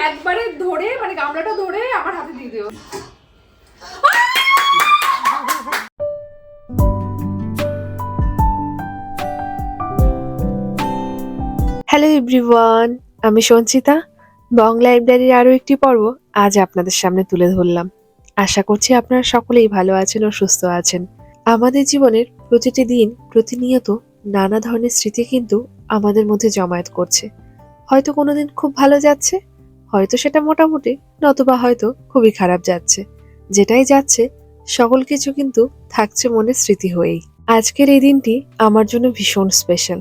একবারে ধরে মানে গামলাটা ধরে আমার হাতে দিয়ে দিও। হ্যালো এভরিওয়ান, আমি সঞ্চিতা। বাংলা লাইব্রেরির আরও একটি পর্ব আজ আপনাদের সামনে তুলে ধরলাম। আশা করছি আপনারা সকলেই ভালো আছেন ও সুস্থ আছেন। আমাদের জীবনের প্রতিটি দিন প্রতিনিয়ত নানা ধরনের স্মৃতি কিন্তু আমাদের মধ্যে জমায়েত করছে। হয়তো কোনোদিন খুব ভালো যাচ্ছে, হয়তো সেটা মোটামুটি, নতুবা হয়তো খুবই খারাপ যাচ্ছে। যেটাই যাচ্ছে সকল কিছু কিন্তু থাকছে মনে স্মৃতি হয়েই। আজকের এই দিনটি আমার জন্য ভীষণ স্পেশাল।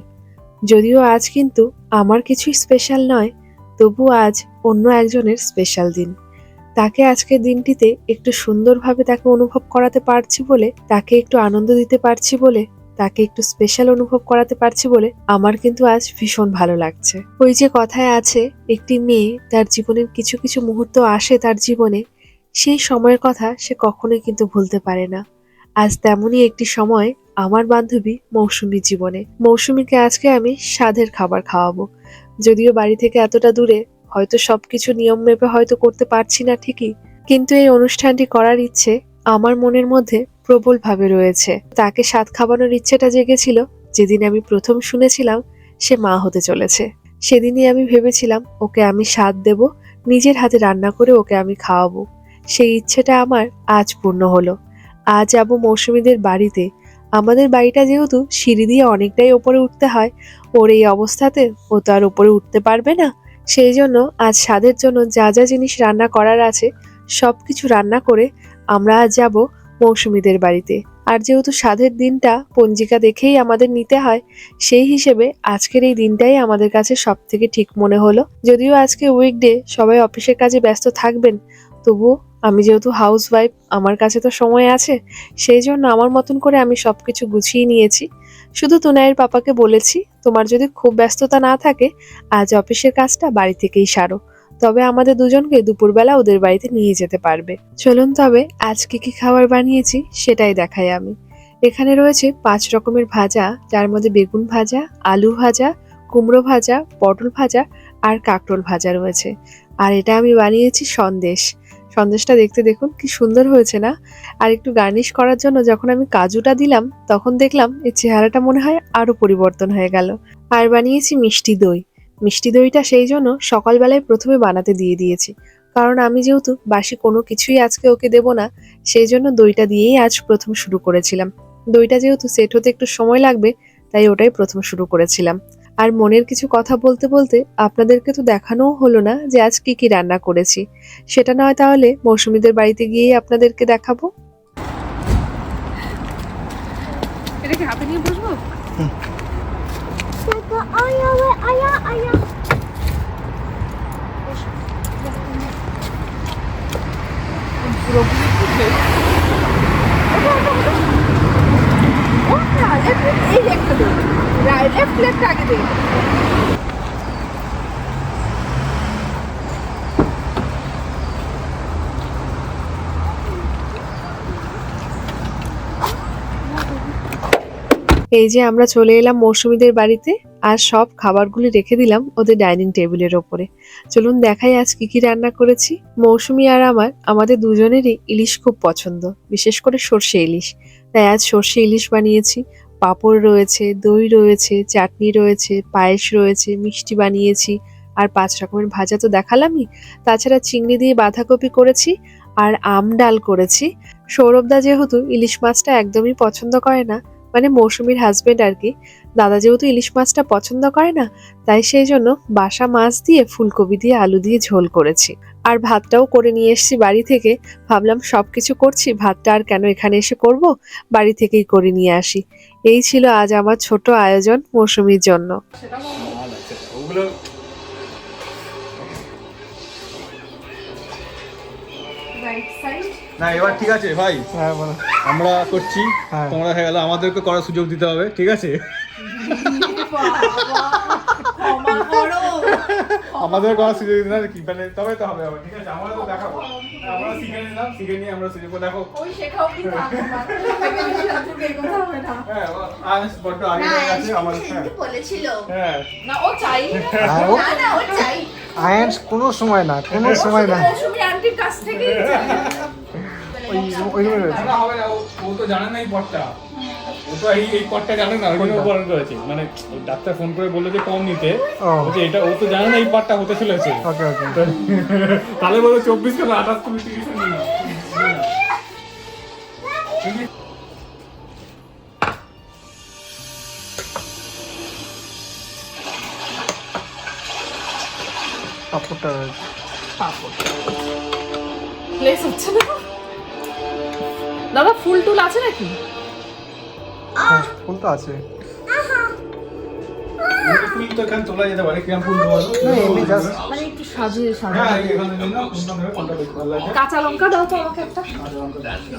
যদিও আজ কিন্তু আমার কিছুই স্পেশাল নয়, তবু আজ অন্য একজনের স্পেশাল দিন। তাকে আজকের দিনটিতে একটু সুন্দরভাবে তাকে অনুভব করাতে পারছি বলে, তাকে একটু আনন্দ দিতে পারছি বলে, তাকে একটু স্পেশাল অনুভব করাতে পারছি বলে আমার কিন্তু আজ ভীষণ ভালো লাগছে। ওই যে কথায় আছে, একটি মেয়ে তার জীবনের কিছু কিছু মুহূর্ত আসে তার জীবনে, সেই সময়ের কথা সে কখনোই কিন্তু ভুলতে পারে না। আজ তেমনই একটি সময় আমার বান্ধবী মৌসুমীর জীবনে। মৌসুমীকে আজকে আমি স্বাদের খাবার খাওয়াবো। যদিও বাড়ি থেকে এতটা দূরে, হয়তো সবকিছু নিয়ম মেপে হয়তো করতে পারছি না ঠিকই, কিন্তু এই অনুষ্ঠানটি করার ইচ্ছে আমার মনের মধ্যে প্রবলভাবে রয়েছে। তাকে স্বাদ খাওয়ানোর ইচ্ছেটা জেগেছিল যেদিন আমি প্রথম শুনেছিলাম সে মা হতে চলেছে। সেদিনই আমি ভেবেছিলাম ওকে আমি স্বাদ দেব, নিজের হাতে রান্না করে ওকে আমি খাওয়াবো। সেই ইচ্ছেটা আমার আজ পূর্ণ হলো। আজ যাবো মৌসুমীদের বাড়িতে। আমাদের বাড়িটা যেহেতু সিঁড়ি দিয়ে অনেকটাই ওপরে উঠতে হয়, ওর এই অবস্থাতে ও তো আর ওপরে উঠতে পারবে না। সেই জন্য আজ স্বাদের জন্য যা যা জিনিস রান্না করার আছে সবকিছু রান্না করে আমরা আজ যাব মৌসুমীদের বাড়িতে। আর যেহেতু স্বাদের দিনটা পঞ্জিকা দেখেই আমাদের নিতে হয়, সেই হিসেবে আজকের এই দিনটাই আমাদের কাছে সব থেকে ঠিক মনে হলো। যদিও আজকে উইকডে, সবাই অফিসের কাজে ব্যস্ত থাকবেন, তবুও আমি যেহেতু হাউস ওয়াইফ, আমার কাছে তো সময় আছে। সেই জন্য আমার মতন করে আমি সবকিছু গুছিয়ে নিয়েছি। শুধু তুনাইয়ের পাপাকে বলেছি, তোমার যদি খুব ব্যস্ততা না থাকে আজ অফিসের কাজটা বাড়ি থেকেই সারো, তবে আমাদের দুজনকে দুপুরবেলা ওদের বাড়িতে নিয়ে যেতে পারবে। চলুন তবে আজকে কি খাবার বানিয়েছি সেটাই দেখাই আমি। এখানে রয়েছে 5 রকমের ভাজা, যার মধ্যে বেগুন ভাজা, আলু ভাজা, কুমড়ো ভাজা, পটল ভাজা আর কাঁকরোল ভাজা রয়েছে। আর এটা আমি বানিয়েছি সন্দেশ। সন্দেশটা দেখতে দেখুন কি সুন্দর হয়েছে না? আর একটু গার্নিশ করার জন্য যখন আমি কাজুটা দিলাম, তখন দেখলাম এই চেহারাটা মনে হয় আরো পরিবর্তন হয়ে গেল। আর বানিয়েছি মিষ্টি দই। মিষ্টি দইটা সেই জন্য সকালবেলায় প্রথমে বানাতে দিয়ে দিয়েছি, কারণ আমি যেহেতু বাসি কোনো কিছুই আজকে ওকে দেব না, সেই জন্য দইটা দিয়েই আজ প্রথম শুরু করেছিলাম। দইটা যেহেতু সেট হতে একটু সময় লাগবে, তাই ওটাই প্রথম শুরু করেছিলাম। আর মনের কিছু কথা বলতে বলতে আপনাদেরকে তো দেখানোও হলো না যে আজ কি কি রান্না করেছি। সেটা নয় তাহলে মৌসুমীদের বাড়িতে গিয়েই আপনাদেরকে দেখাবো। এটা কি হাতে নিয়ে বসবো? এই যে আমরা চলে এলাম মৌসুমীদের বাড়িতে, আর সব খাবারগুলি রেখে দিলাম ওদের ডাইনিং টেবিলের ওপরে। চলুন দেখাই আজ কি কি রান্না করেছি। মৌসুমী আর আমাদের দুজনেরই ইলিশ খুব পছন্দ, বিশেষ করে সর্ষে ইলিশ। তাই আজ সর্ষে ইলিশ বানিয়েছি। পাঁপড় রয়েছে, দই রয়েছে, চাটনি রয়েছে, পায়েস রয়েছে, মিষ্টি বানিয়েছি। আর 5 রকমের ভাজা তো দেখালামই। তাছাড়া চিংড়ি দিয়ে বাঁধাকপি করেছি আর আম ডাল করেছি। সৌরভদা যেহেতু ইলিশ মাছটা একদমই পছন্দ করে না, মানে মৌসুমীর হাজবেন্ড আর কি, দাদা যেহেতু ইলিশ মাছটা পছন্দ করে না, তাই সেই জন্য বাসা মাছ দিয়ে ফুলকপি দিয়ে আলু দিয়ে ঝোল করেছি। আর ভাতটাও করে নিয়ে এসেছি বাড়ি থেকে। ভাবলাম সবকিছু করছি, ভাতটা আর কেন এখানে এসে করব, বাড়ি থেকেই করে নিয়ে আসি। এই ছিল আজ আমার ছোট আয়োজন মৌসুমীর জন্য। না এবার ঠিক আছে ভাই, আমরা করছি, তোমরা হয়ে গেল, আমাদেরকে করার সুযোগ দিতে হবে, ঠিক আছে? আমাদের করার সুযোগ দিতে হবে কি, মানে তবে তো হবে আবার, ঠিক আছে? আমরা তো দেখাবো, আমরা শিখে নিলাম, শিখে নিয়ে আমরা সুযোগ দেখো। ওই শেখাও কি হ্যাঁ, আজ বড় আগে আছে আমাদের। হ্যাঁ বলেছিল, হ্যাঁ না ও চাই, না ও চাই, আয়ান কোনো সময় না মৌসুমী আন্টির কাছ থেকেই ওই রুমে রয়েছে। না, হবে না, ও তো জানে না এই পথটা। ও তো এই পথটা জানে না, ওই জন্য ও বারণ করেছে। মানে ওই ডাক্তার ফোন করে বললো যে কম নিতে। ও বলছে এটা ও তো জানে না এই পথটা হতে চলেছে। ওকে ওকে। তাহলে বলো 24 কেন 28 তুমি 30 নিয়ে নাও। পাপড়টা রয়েছে। প্লেস হচ্ছে না। দাদা ফুল টুল আছে নাকি? হ্যাঁ, ফুল তো আছে। ফুল তো এখানে তোলা যেতে পারে, কিরম ফুল দেওয়া হবে? না, এমনি জাস্ট মানে একটু সাজিয়ে হ্যাঁ, এখানে নিয়ে নাও, কোনটা নেবে, কোনটা বেশি ভালো লাগে। কাঁচা লঙ্কা দাও তো আমাকে একটা।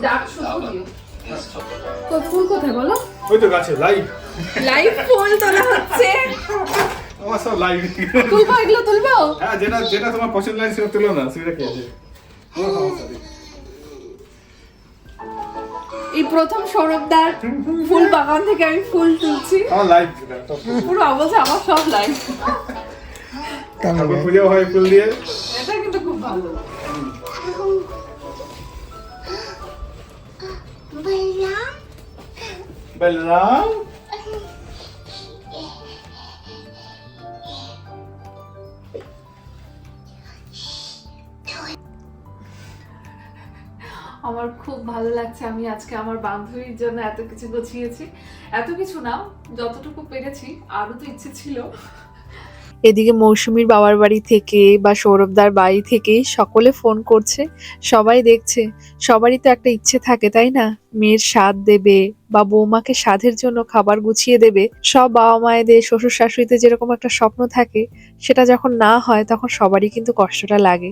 ডাক শুদ্ধ দিও। তো ফুল কোথায় বলো? ওই তো গাছে লাইভ। লাইভ ফুল তোলা হচ্ছে। আমার সব লাইভ। তুলবো এগুলো তুলবো? হ্যাঁ, যেটা তোমার পছন্দ লাগে সেটা তুলো না, সেটা কি আছে? এই প্রথম সৌরভদার ফুল বাগান থেকে আমি ফুল তুলছি। আমার লাইভ পুরো অবস্থা আমার সব লাইভ। তারপর পুজো হয় ফুল দিয়ে। এটা কিন্তু খুব ভালো। বলরাম আমার খুব ভালো লাগছে, আমি আজকে আমার বান্ধবীর জন্য এত কিছু গুছিয়েছি। এত কিছু না, যতটুকু পেরেছি। আরো তো ইচ্ছে ছিল। এদিকে মৌসুমীর বাবার বাড়ি থেকে বা সৌরভদার বাড়ি থেকে সকলে ফোন করছে, সবাই দেখছে। সবারই তো একটা ইচ্ছে থাকে, তাই না? মেয়ের স্বাদ দেবে বা বৌমাকে স্বাদের জন্য খাবার গুছিয়ে দেবে। সব বাবা মায়েদের, শ্বশুর শাশুড়িতে যেরকম একটা স্বপ্ন থাকে, সেটা যখন না হয় তখন সবারই কিন্তু কষ্টটা লাগে।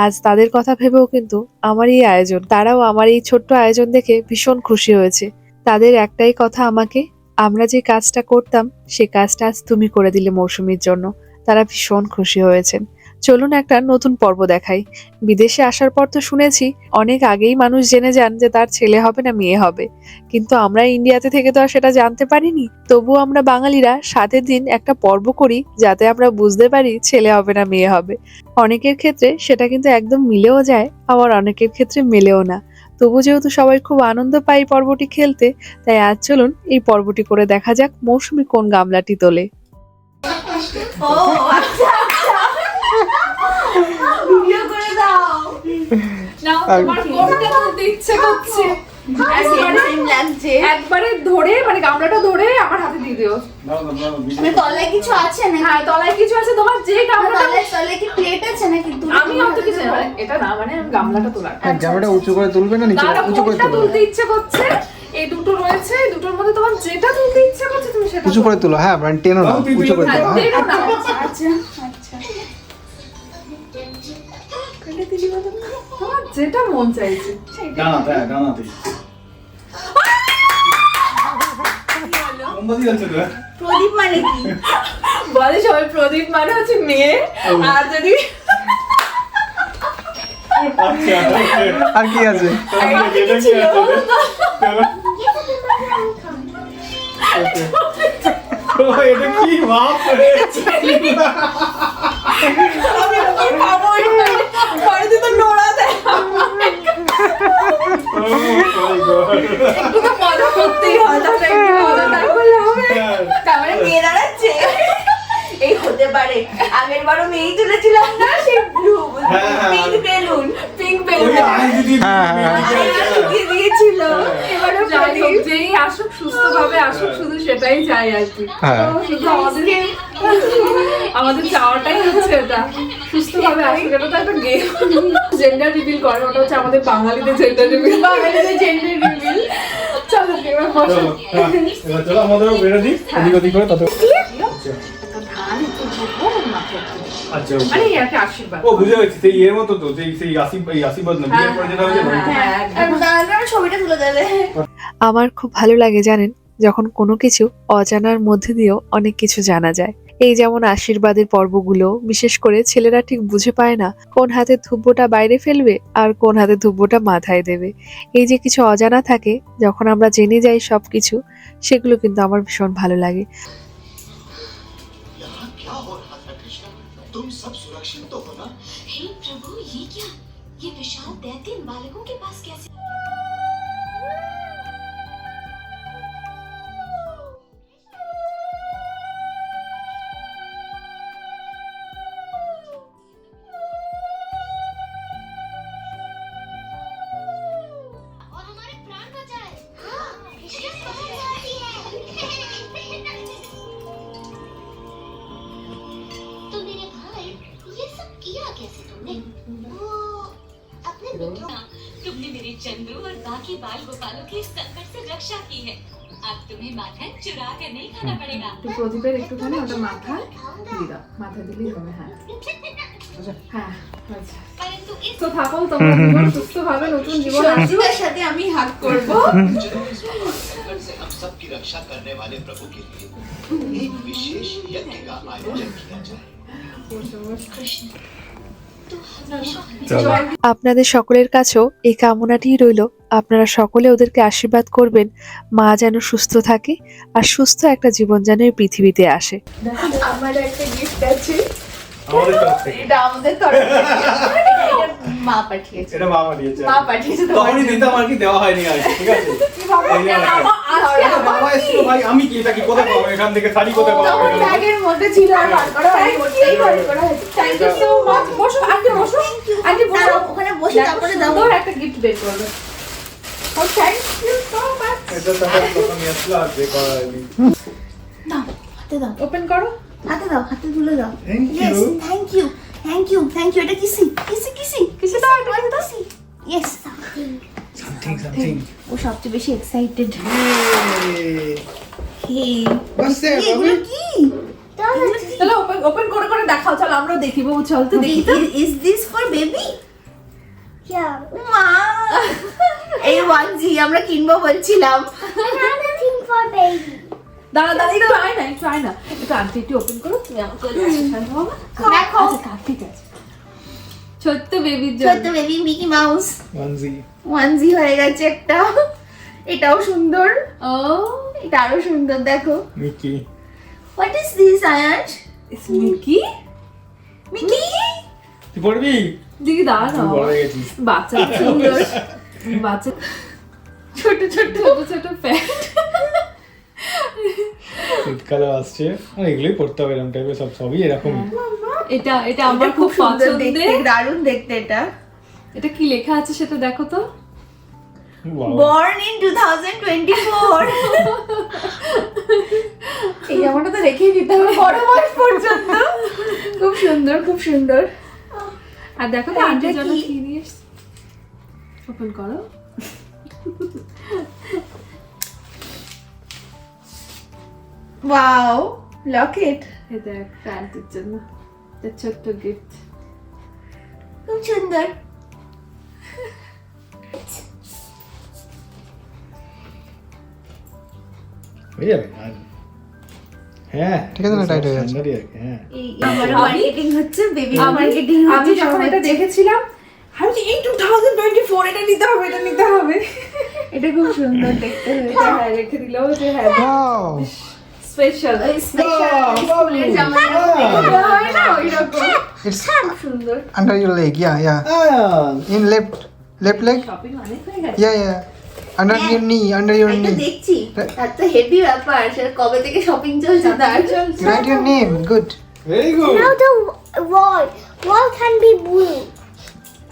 আজ তাদের কথা ভেবেও কিন্তু আমার এই আয়োজন, তারাও আমার এই ছোট্ট আয়োজন দেখে ভীষণ খুশি হয়েছে। তাদের একটাই কথা আমাকে, আমরা যে কাজটা করতাম সে কাজটা আজ তুমি করে দিলে মৌসুমীর জন্য। তারা ভীষণ খুশি হয়েছেন। চলুন একটা নতুন পর্ব দেখাই। বিদেশে আসার পর তো শুনেছি অনেক আগেই মানুষ জেনে যান যে তার ছেলে হবে না মেয়ে হবে, কিন্তু আমরা ইন্ডিয়াতে থেকে তো আর সেটা জানতে পারিনি। তবুও আমরা বাঙালিরা 7 দিন একটা পর্ব করি যাতে আমরা বুঝতে পারি ছেলে হবে না মেয়ে হবে। অনেকের ক্ষেত্রে সেটা কিন্তু একদম মিলেও যায়, আবার অনেকের ক্ষেত্রে মেলেও না। তবু যেহেতু সবাই খুব আনন্দ পায় এই পর্বটি খেলতে, তাই আজ চলুন এই পর্বটি করে দেখা যাক মৌসুমী কোন গামলাটি তোলে। ভিডিও করে দাও। নাও, তোমার কোনটা তুলতে ইচ্ছে করছে? একবারে ধরে, মানে গামলাটা ধরে আমার হাতে দিয়ে দিও। তলায় কিছু আছে না? হ্যাঁ, তলায় কিছু আছে, তোমার যে গামলাটা। তলায় কি প্লেট আছে নাকি? আমি অত কিছু না, এটা না, মানে আমি গামলাটা তোলার। হ্যাঁ, ক্যামেরাটা উঁচু করে তুলবে না নিচে? দাদা, উঁচু করে কোনটা তুলবে। তুলতে ইচ্ছে করছে? এই দুটো রয়েছে, এই দুটোর মধ্যে তোমার যেটা তুলতে ইচ্ছে করছে তুমি সেটা উঁচু করে তুলো। হ্যাঁ, মানে টেনো না, উঁচু করে তুলো। হ্যাঁ। টেনো না। আচ্ছা আচ্ছা। তোমার যেটা মন চাইছে। ডানাতে মোমবাতি জ্বলছে তো। প্রদীপ মানে কি? বলে সবাই প্রদীপ মানে হচ্ছে মেয়ে, আর যদি আচ্ছা, আর কি আছে? এটা কি আছে? ও, এটা কি বাপ রে! বাড়িতে তো নোড়া দেয়। Oh my God! একটু তো মজা করতেই হয়, তাহলে একটু মজা না করলে হবে? তারপরে মেয়ে দাঁড়াচ্ছে। এই হতে পারে আগের বারও মেয়েই তুলেছিলাম না, সেই ব্লু পিঙ্ক বেলুন। পিঙ্ক ওই বেলুন আই দিদি হ্যাঁ, হ্যাঁ। দিয়ে দিয়েছিল। এবারে যাই হোক, যেই আসুক সুস্থভাবে আসুক, শুধু সেটাই চাই আর কি। হ্যাঁ। তো শুধু আমাদের চাওয়াটাই হচ্ছে এটা, সুস্থভাবে আসুক। এটা তো একটা গেম, জেন্ডার রিভিল করে, ওটা হচ্ছে আমাদের বাঙালিদের জেন্ডার রিভিল। বাঙালিদের জেন্ডার রিভিল। চলো এবার বসো। চলো আমাদেরও বেরো দিই এদিক ওদিক করে তত। ধান একটু দেবো মাথায়। আচ্ছা, মানে এই আর কি আশীর্বাদ। ও বুঝে গেছি, সেই এর মতো তো, সেই আশীর্বাদ না, বিয়ের পরে যেটা হয়েছে না? হ্যাঁ, দাঁড়ানো ছবিটা তুলে দেবে। আমার খুব ভালো লাগে জানেন, যখন কোনো কিছু অজানার মধ্যে দিয়েও অনেক কিছু জানা যায়। এই যেমন আশীর্বাদের পর্বগুলো, বিশেষ করে ছেলেরা ঠিক বুঝে পায় না কোন হাতে ধুব্বটা বাইরে ফেলবে আর কোন হাতে ধুব্বটা মাথায় দেবে। এই যে কিছু অজানা থাকে, যখন আমরা জেনে যাই সবকিছু, সেগুলো কিন্তু আমার ভীষণ ভালো লাগে। यहाँ क्या हो रहा था कृष्ण? तुम सब सुरक्षित सुरक्षित तो हो ना। हे प्रभु, ये क्या? ये विशाल दैत्य इन बालकों के पास कैसे? और हमारे प्राण बचाए। हाँ, ये बहुत सारी है। तो मेरे भाई, ये सब किया कैसे तुमने? वो अपने मित्रों। तुमने मेरे चंदू और बाकी बाल गोपालों की इस संकट से रक्षा की है। अब तुम्हें माखन चुरा कर नहीं खाना पड़ेगा। একটু প্রদীপের একটুখানি ওটা মাথায় দিয়ে দাও, মাথায় দিলেই হবে। হ্যাঁ হ্যাঁ আচ্ছা, परंतु इस তো থাকো তোমরা দুজন সুস্থভাবে নতুন জীবন আসবে। সঞ্জীবের সাথে আমি হাত করব। संकट से हम सब की रक्षा करने वाले प्रभु के लिए एक विशेष यज्ञ का आयोजन किया जाए। कृष्ण, तू हमेशा আপনাদের সকলের কাছেও এই কামনাটিই রইল, আপনারা সকলে ওদেরকে আশীর্বাদ করবেন মা যেন সুস্থ থাকে আর সুস্থ একটা জীবন যেন এই পৃথিবীতে আসে। আমার একটা গিফট আছে। আমাদের তরফ থেকে। এটা আমাদের তরফ থেকে। এটা মা পাঠিয়েছে। এটা মা বানিয়েছে। মা পাঠিয়েছে তোমার তখনই জন্য। দিতাম আর কি, দেওয়া হয়নি আর কি, ঠিক আছে? এই যে আমার- আজকে বাবা এসেছিল ভাই, আমি কি এটা কি কোথায় পাবো এখান থেকে, শাড়ি কোথায় পাবো তখন এখান থেকে? ব্যাগের মধ্যে ছিল আর বার করা হয়নি। ওটাই বার করা হয়েছে। Thank you so much. বসো আন্টি, বসো আন্টি, বসো ওখানে বসে তারপরে দাও। সুন্দর একটা গিফট বের করবে। ও থ্যাংক ইউ সো মাচ। এটা তো আমার প্রথম আসলো আর যে করা হয়নি। দাও, হাতে দাও, ওপেন করো। হাতে দাও, হাতে তুলে দাও। Thank Yes, you. thank you, thank you, thank you. এটা কিসি, কিসি, কিসি, কিসি দাও, এটা কিসি। Yes. Something. ও সবচেয়ে বেশি এক্সাইটেড। হে, What's there, এগুলো কি? চলো ওপেন করে করে দেখাও, চলো আমরা দেখিব। চল তো দেখি তো। Is this for baby? Yeah. মা, এই ওয়ানজি আমরা কিনবো বলছিলাম। Anything for baby. দাঁড়া দাঁড়া, একটু আয় না, একটু আয় না। একটু আন্টি একটু ওপেন করো, তুমি আমার কোলে আসো, শান্ত বাবা। দেখো। আচ্ছা কাট, ঠিক আছে। ছোট্ট বেবির জন্য। ছোট্ট বেবি মিকি মাউস Onesie. ওয়ানজি হয়ে গেছে একটা। এটাও সুন্দর, ও এটা আরো সুন্দর, দেখো। Mickey. What is this Ayaan? It's Mickey. Mickey, তুই পড়বি? দিদি দাঁড়া না তুই বড় বাবা। হয়ে গেছিস। বাচ্চা সুন্দর, বাচ্চা ছোট ছোট ছোট ছোট প্যান্ট। শীতকালে আসছে, আর এগুলোই পড়তে হবে, এরকম টাইপের সবই এরকমই। এটা এটা আমার খুব সুন্দর দেখতে, পছন্দের। দারুণ দেখতে এটা। এটা কি লেখা আছে সেটা দেখো তো। Wow. Born in 2024. এই জামাটা তো রেখেই দিতে হবে বড় বয়স পর্যন্ত। খুব সুন্দর, খুব সুন্দর। আর দেখো তো এটা আন্টির জন্য কি? কি নিয়ে এসেছে। ওপেন করো। ওয়াও, লকেট, এটা একটা আন্টির জন্য, এটা ছোট্ট গিফট। খুব সুন্দর। হয়ে যাবে আর হ্যাঁ ঠিক আছে না, টাইট হয়ে যাচ্ছে। standard-ই আর কি, হ্যাঁ। এই আমার মার্কেটিং হচ্ছে, বেবি মার্কেটিং আমি হচ্ছে। যখন এটা দেখেছিলাম আমি বলছি, এই 2024 এটা নিতে হবে, এটা নিতে হবে। এটা খুব সুন্দর দেখতে হয়েছে। এটা হ্যাঁ রেখে দিলেও যে হ্যাঁ Wow. স্পেশাল। স্পেশাল স্কুলের জামা হয় না ওইরকম। It's খুব সুন্দর। under your leg. Yeah, yeah. In left leg. Shopping অনেক হয়ে গেছে। Yeah, yeah. Under your knee. Under your আমি তো knee. দেখছি, তার তো হেভি ব্যাপার। সেটা কবে থেকে শপিং চলছে তার। Write your name. Good. Very good. the wall can be blue.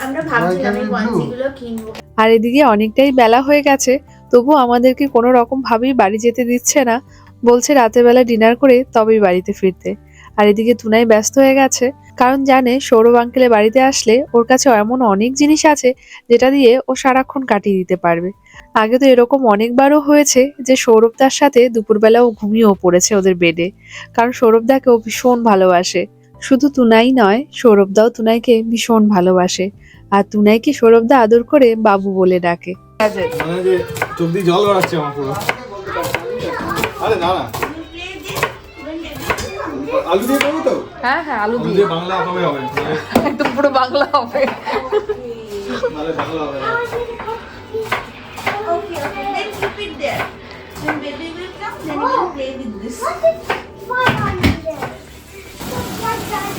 আমরা ভাবছিলাম এই Why can't we ওয়ানজিগুলো কিনবো। আর এদিকে অনেকটাই বেলা হয়ে গেছে, তবু আমাদেরকে কোনো রকম ভাবেই বাড়ি যেতে দিচ্ছে না, বলছে রাতের বেলা ডিনার করে তবেই বাড়িতে ফিরতে। আর এদিকে তুনাই ব্যস্ত হয়ে গেছে, কারণ জানে সৌরভ আঙ্কেলের বাড়িতে আসলে ওর কাছে এমন অনেক জিনিস আছে যেটা দিয়ে ও সারাক্ষণ কাটিয়ে দিতে পারবে। আগে তো এরকম অনেকবারও হয়েছে যে সৌরভ তার সাথে দুপুরবেলাও ঘুমিয়েও পড়েছে ওদের বেডে, কারণ সৌরভদাকে ও ভীষণ ভালোবাসে। শুধু তুনাই নয়, সৌরভদাও তুনাইকে ভীষণ ভালোবাসে, আর তুনাইকে সৌরভদা আদর করে বাবু বলে ডাকে। মানে যে চোখ দিয়ে জল গড়াচ্ছে আমার পুরো। আরে না না, আলু দিয়ে করবো তো? হ্যাঁ হ্যাঁ, আলু আলু দিয়ে দিয়ে বাংলা হবে হবে, একদম পুরো বাংলা হবে। নাহলে বাংলা হবে না। Okay, okay, let's keep it there. When baby will come, then we will play with this. Why on there? What's that?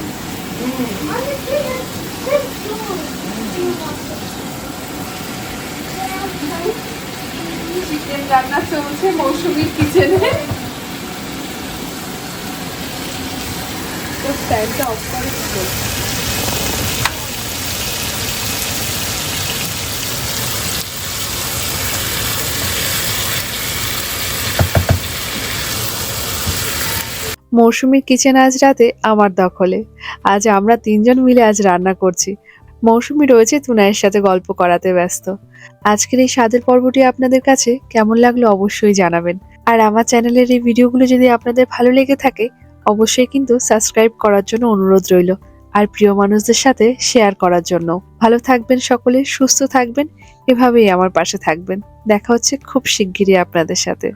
Chicken রান্না চলছে মৌসুমীর কিচেনে। স্টাইলটা অফ করে দিল। মৌসুমীর কিচেন আজ রাতে আমার দখলে। আজ আমরা 3 জন মিলে আজ রান্না করছি। মৌসুমী রয়েছে তুনায়ের সাথে গল্প করাতে ব্যস্ত। আজকের এই স্বাদের পর্বটি আপনাদের কাছে কেমন লাগলো অবশ্যই জানাবেন। আর আমার চ্যানেলের এই ভিডিওগুলো যদি আপনাদের ভালো লেগে থাকে অবশ্যই কিন্তু সাবস্ক্রাইব করার জন্য অনুরোধ রইল, আর প্রিয় মানুষদের সাথে শেয়ার করার জন্য। ভালো থাকবেন সকলে, সুস্থ থাকবেন, এভাবেই আমার পাশে থাকবেন। দেখা হচ্ছে খুব শিগগিরই আপনাদের সাথে।